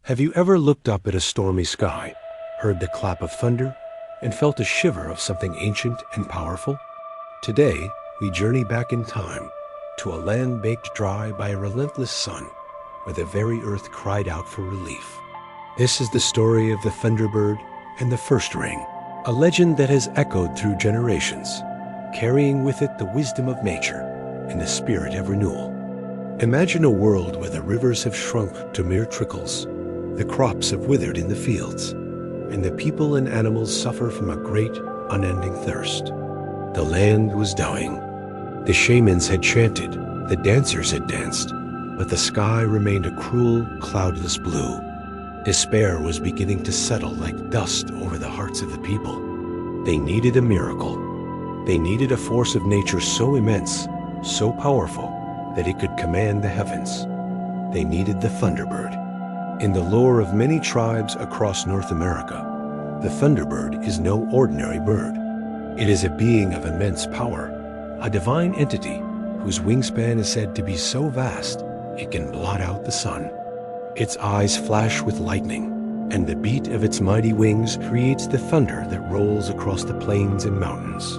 Have you ever looked up at a stormy sky, heard the clap of thunder, and felt a shiver of something ancient and powerful? Today, we journey back in time to a land baked dry by a relentless sun, where the very earth cried out for relief. This is the story of the Thunderbird and the first ring, a legend that has echoed through generations, carrying with it the wisdom of nature and the spirit of renewal. Imagine a world where the rivers have shrunk to mere trickles, the crops have withered in the fields, and the people and animals suffer from a great, unending thirst. The land was dying. The shamans had chanted, the dancers had danced, but the sky remained a cruel, cloudless blue. Despair was beginning to settle like dust over the hearts of the people. They needed a miracle. They needed a force of nature so immense, so powerful, that it could command the heavens. They needed the Thunderbird. In the lore of many tribes across North America, the Thunderbird is no ordinary bird. It is a being of immense power, a divine entity whose wingspan is said to be so vast it can blot out the sun. Its eyes flash with lightning, and the beat of its mighty wings creates the thunder that rolls across the plains and mountains.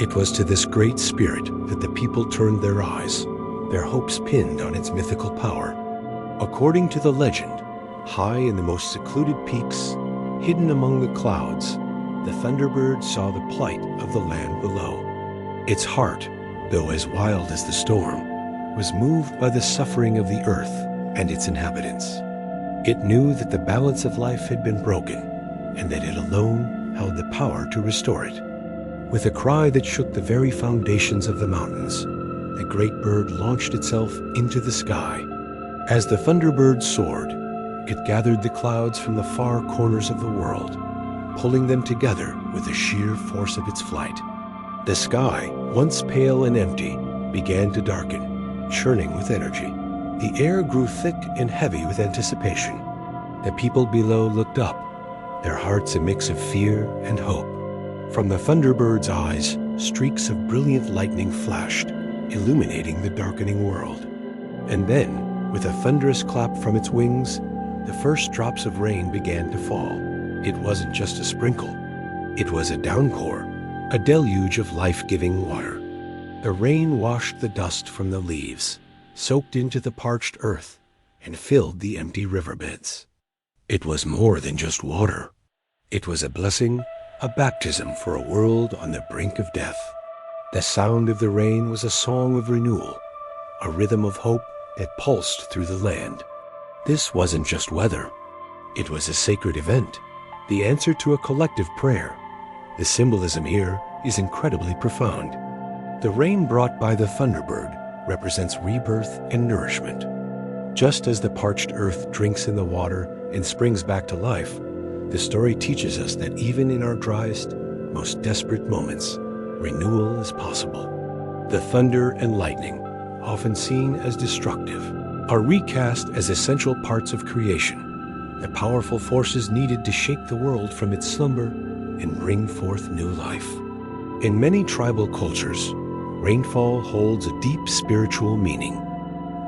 It was to this great spirit that the people turned their eyes, their hopes pinned on its mythical power. According to the legend, high in the most secluded peaks, hidden among the clouds, the Thunderbird saw the plight of the land below. Its heart, though as wild as the storm, was moved by the suffering of the earth and its inhabitants. It knew that the balance of life had been broken, and that it alone held the power to restore it. With a cry that shook the very foundations of the mountains, the great bird launched itself into the sky. As the Thunderbird soared, it gathered the clouds from the far corners of the world, pulling them together with the sheer force of its flight. The sky, once pale and empty, began to darken, churning with energy. The air grew thick and heavy with anticipation. The people below looked up, their hearts a mix of fear and hope. From the Thunderbird's eyes, streaks of brilliant lightning flashed, illuminating the darkening world. And then, with a thunderous clap from its wings, the first drops of rain began to fall. It wasn't just a sprinkle. It was a downpour, a deluge of life-giving water. The rain washed the dust from the leaves, soaked into the parched earth, and filled the empty riverbeds. It was more than just water. It was a blessing, a baptism for a world on the brink of death. The sound of the rain was a song of renewal, a rhythm of hope that pulsed through the land. This wasn't just weather. It was a sacred event, the answer to a collective prayer. The symbolism here is incredibly profound. The rain brought by the Thunderbird represents rebirth and nourishment. Just as the parched earth drinks in the water and springs back to life, the story teaches us that even in our driest, most desperate moments, renewal is possible. The thunder and lightning, often seen as destructive, are recast as essential parts of creation, the powerful forces needed to shake the world from its slumber and bring forth new life. In many tribal cultures, rainfall holds a deep spiritual meaning.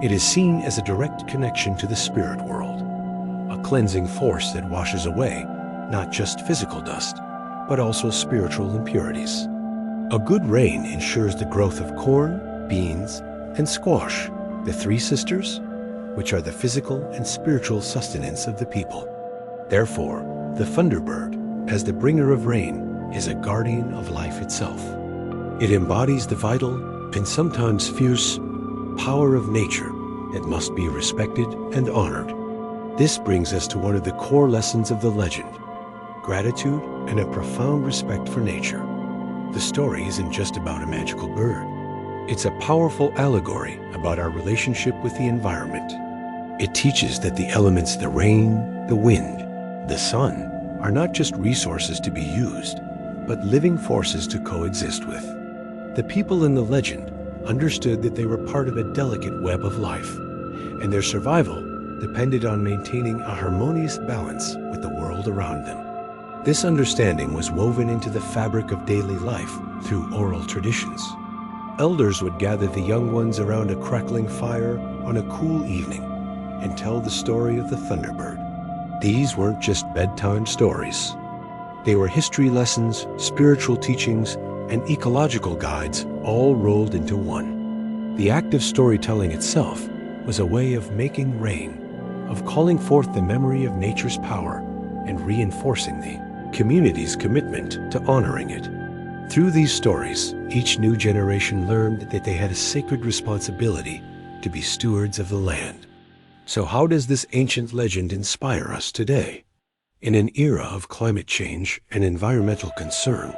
It is seen as a direct connection to the spirit world, a cleansing force that washes away not just physical dust, but also spiritual impurities. A good rain ensures the growth of corn, beans, and squash, the three sisters, which are the physical and spiritual sustenance of the people. Therefore, the Thunderbird, as the bringer of rain, is a guardian of life itself. It embodies the vital and sometimes fierce power of nature that must be respected and honored. This brings us to one of the core lessons of the legend: gratitude and a profound respect for nature. The story isn't just about a magical bird. It's a powerful allegory about our relationship with the environment. It teaches that the elements, the rain, the wind, the sun, are not just resources to be used, but living forces to coexist with. The people in the legend understood that they were part of a delicate web of life, and their survival depended on maintaining a harmonious balance with the world around them. This understanding was woven into the fabric of daily life through oral traditions. Elders would gather the young ones around a crackling fire on a cool evening and tell the story of the Thunderbird, These weren't just bedtime stories. They were history lessons, spiritual teachings, and ecological guides all rolled into one. The act of storytelling itself was a way of making rain, of calling forth the memory of nature's power and reinforcing the community's commitment to honoring it. Through these stories, each new generation learned that they had a sacred responsibility to be stewards of the land. So how does this ancient legend inspire us today? In an era of climate change and environmental concern,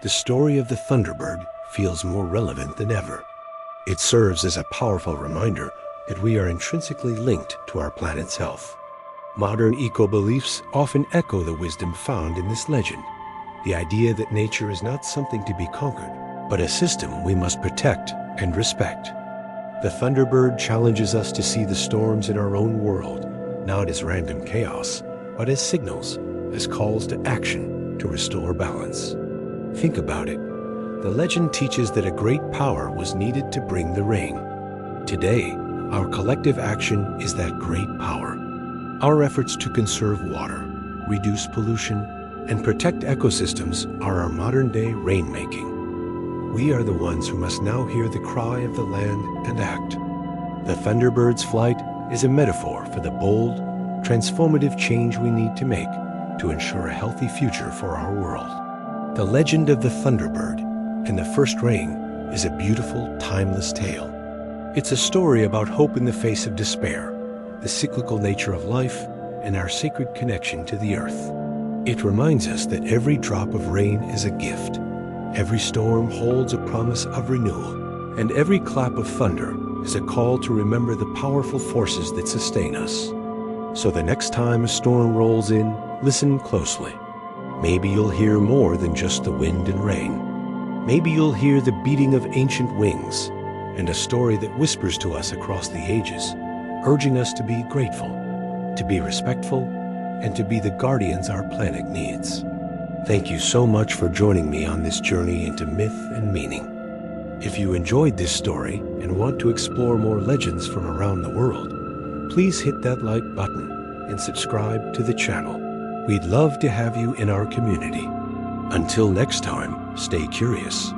the story of the Thunderbird feels more relevant than ever. It serves as a powerful reminder that we are intrinsically linked to our planet's health. Modern eco-beliefs often echo the wisdom found in this legend, the idea that nature is not something to be conquered, but a system we must protect and respect. The Thunderbird challenges us to see the storms in our own world, not as random chaos, but as signals, as calls to action to restore balance. Think about it. The legend teaches that a great power was needed to bring the rain. Today, our collective action is that great power. Our efforts to conserve water, reduce pollution, and protect ecosystems are our modern-day rainmaking. We are the ones who must now hear the cry of the land and act. The Thunderbird's flight is a metaphor for the bold, transformative change we need to make to ensure a healthy future for our world. The legend of the Thunderbird and the first rain is a beautiful, timeless tale. It's a story about hope in the face of despair, the cyclical nature of life, and our sacred connection to the earth. It reminds us that every drop of rain is a gift, every storm holds a promise of renewal, and every clap of thunder is a call to remember the powerful forces that sustain us. So the next time a storm rolls in, listen closely. Maybe you'll hear more than just the wind and rain. Maybe you'll hear the beating of ancient wings and a story that whispers to us across the ages, urging us to be grateful, to be respectful, and to be the guardians our planet needs. Thank you so much for joining me on this journey into myth and meaning. If you enjoyed this story and want to explore more legends from around the world, please hit that like button and subscribe to the channel. We'd love to have you in our community. Until next time, stay curious